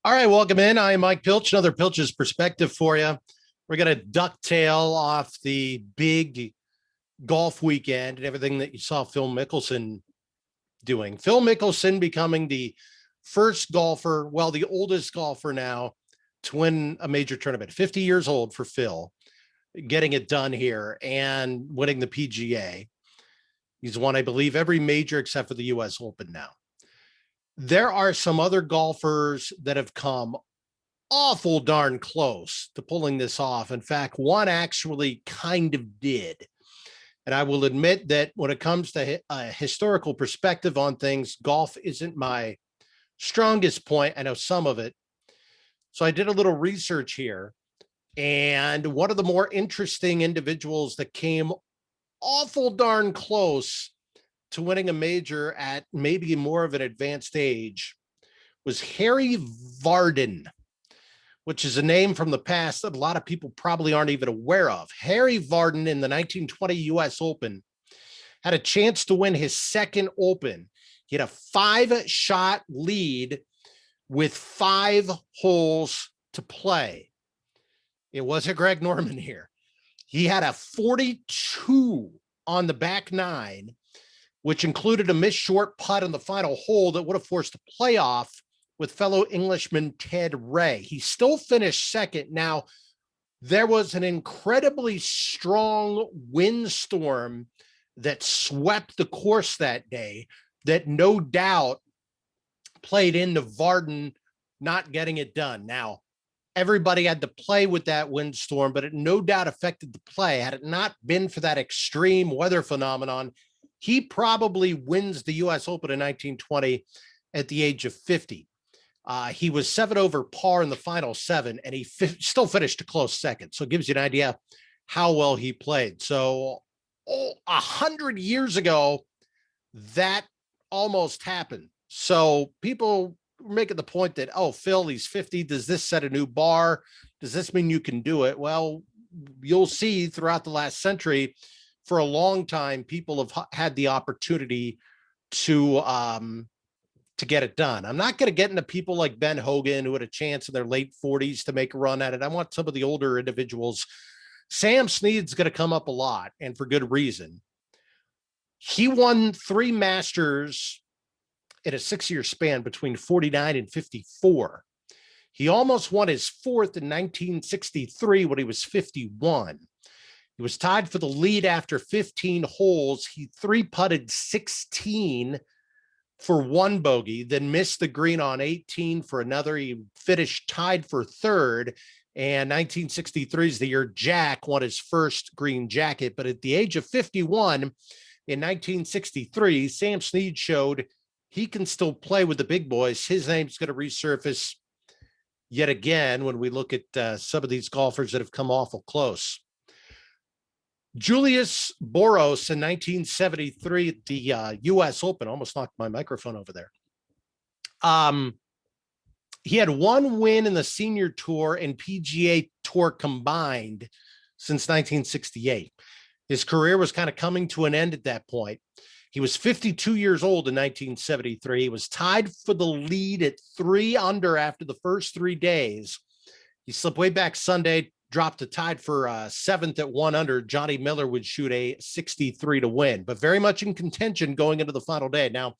All right, welcome in. I am Mike Pilch, another Pilch's perspective for you. We're going to ducktail off the big golf weekend and everything that you saw Phil Mickelson doing. Phil Mickelson becoming the first golfer, well, the oldest golfer now to win a major tournament. 50 years old for Phil, getting it done here and winning the PGA. He's won, I believe, every major except for the US Open now. There are some other golfers that have come awful darn close to pulling this off. In fact, one actually kind of did. And I will admit that when it comes to a historical perspective on things, golf isn't my strongest point. I know some of it. So I did a little research here. And one of the more interesting individuals that came awful darn close to winning a major at maybe more of an advanced age was Harry Vardon, which is a name from the past that a lot of people probably aren't even aware of. Harry Vardon in the 1920 US Open had a chance to win his second Open. He had a 5-shot lead with 5 holes to play. It wasn't Greg Norman here. He had a 42 on the back 9, which included a missed short putt on the final hole that would have forced a playoff with fellow Englishman Ted Ray. He still finished second. Now, there was an incredibly strong windstorm that swept the course that day that no doubt played into Vardon not getting it done. Now, everybody had to play with that windstorm, but it no doubt affected the play. Had it not been for that extreme weather phenomenon, he probably wins the US Open in 1920 at the age of 50. He was 7 over par in the final 7, and he still finished a close second. So it gives you an idea how well he played. So 100 years ago, that almost happened. So people were making the point that, oh, Phil, he's 50. Does this set a new bar? Does this mean you can do it? Well, you'll see throughout the last century, for a long time, people have had the opportunity to get it done. I'm not going to get into people like Ben Hogan, who had a chance in their late 40s to make a run at it. I want some of the older individuals. Sam Snead's going to come up a lot, and for good reason. He won 3 Masters in a 6-year span between 49 and 54. He almost won his 4th in 1963 when he was 51. He was tied for the lead after 15 holes. He 3-putted 16 for 1 bogey, then missed the green on 18 for another. He finished tied for 3rd. And 1963 is the year Jack won his first green jacket. But at the age of 51 in 1963, Sam Snead showed he can still play with the big boys. His name's going to resurface yet again when we look at some of these golfers that have come awful close. Julius Boros in 1973 at the US Open, almost knocked my microphone over there. He had 1 win in the senior tour and PGA Tour combined since 1968. His career was kind of coming to an end at that point. He was 52 years old in 1973. He was tied for the lead at 3 under after the first 3 days. He slipped way back Sunday, dropped a tied for 7th at 1 under. Johnny Miller would shoot a 63 to win, but very much in contention going into the final day. Now,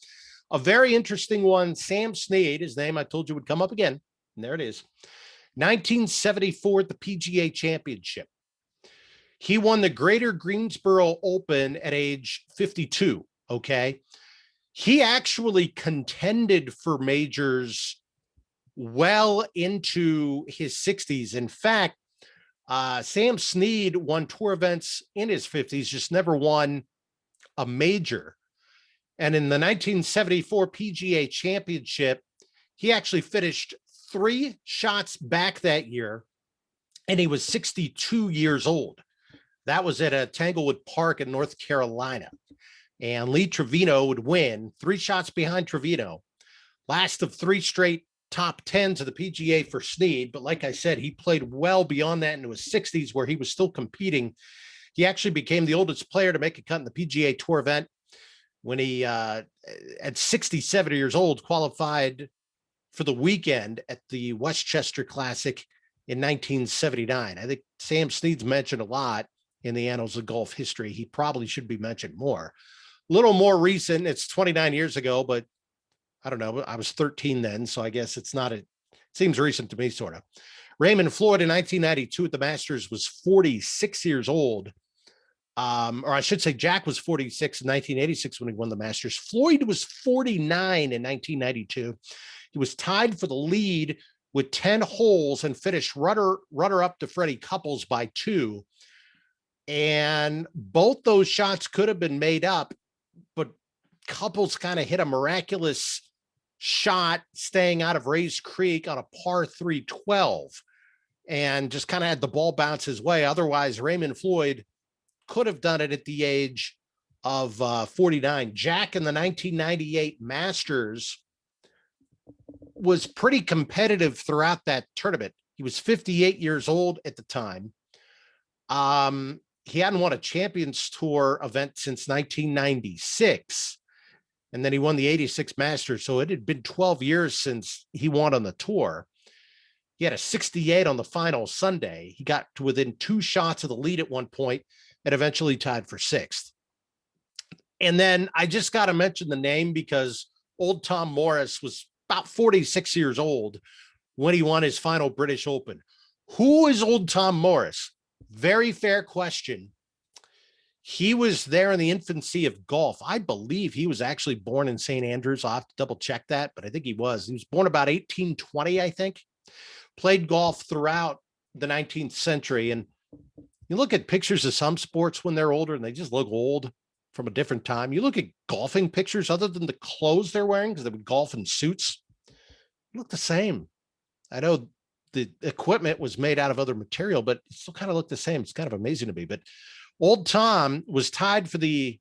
a very interesting one, Sam Snead, his name I told you would come up again, and there it is. 1974 at the PGA Championship. He won the Greater Greensboro Open at age 52, okay? He actually contended for majors well into his 60s. In fact, Sam Snead won tour events in his 50s, just never won a major. And in the 1974 PGA Championship, he actually finished 3 shots back that year, and he was 62 years old. That was at a Tanglewood Park in North Carolina. And Lee Trevino would win, 3 shots behind Trevino. Last of 3 straight top 10s of the PGA for Snead. But like I said, he played well beyond that into his 60s where he was still competing. He actually became the oldest player to make a cut in the PGA Tour event when he, at 67 years old, qualified for the weekend at the Westchester Classic in 1979. I think Sam Snead's mentioned a lot in the annals of golf history. He probably should be mentioned more. A little more recent, it's 29 years ago, but I don't know. I was 13 then, so I guess it's not, it seems recent to me, sort of. Raymond Floyd in 1992 at the Masters was 46 years old. Or I should say Jack was 46 in 1986 when he won the Masters. Floyd was 49 in 1992. He was tied for the lead with 10 holes and finished runner up to Freddie Couples by 2. And both those shots could have been made up, but Couples kind of hit a miraculous shot staying out of Rays Creek on a par 3-12 and just kind of had the ball bounce his way. Otherwise, Raymond Floyd could have done it at the age of 49. Jack in the 1998 Masters was pretty competitive throughout that tournament. He was 58 years old at the time. He hadn't won a Champions Tour event since 1996. And then he won the 86 Masters. So it had been 12 years since he won on the tour. He had a 68 on the final Sunday. He got to within 2 shots of the lead at one point and eventually tied for 6th. And then I just got to mention the name because old Tom Morris was about 46 years old when he won his final British Open. Who is old Tom Morris? Very fair question. He was there in the infancy of golf. I believe he was actually born in St. Andrews. I'll have to double check that, but I think he was. He was born about 1820, I think. Played golf throughout the 19th century. And you look at pictures of some sports when they're older and they just look old from a different time. You look at golfing pictures other than the clothes they're wearing, because they would golf in suits, look the same. I know the equipment was made out of other material, but it still kind of looked the same. It's kind of amazing to me. But old Tom was tied for the,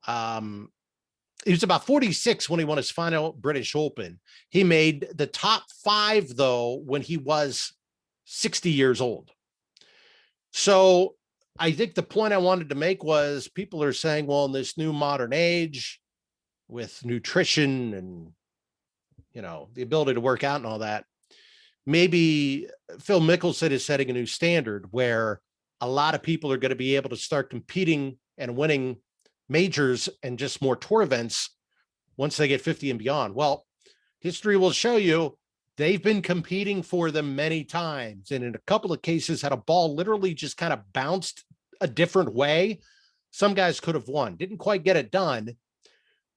he was about 46 when he won his final British Open. He made the top 5, though, when he was 60 years old. So I think the point I wanted to make was people are saying, well, in this new modern age with nutrition and, you know, the ability to work out and all that, maybe Phil Mickelson is setting a new standard where a lot of people are going to be able to start competing and winning majors and just more tour events once they get 50 and beyond. Well, history will show you they've been competing for them many times. And in a couple of cases had a ball literally just kind of bounced a different way. Some guys could have won, didn't quite get it done,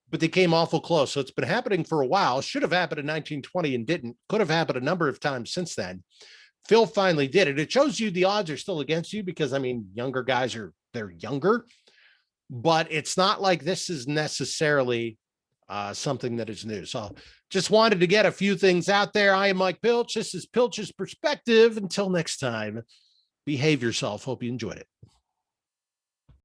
but they came awful close. So it's been happening for a while. Should have happened in 1920 and didn't. Could have happened a number of times since then. Phil finally did it. It shows you the odds are still against you because, I mean, younger guys they're younger, but it's not like this is necessarily something that is new. So just wanted to get a few things out there. I am Mike Pilch. This is Pilch's Perspective. Until next time, behave yourself. Hope you enjoyed it.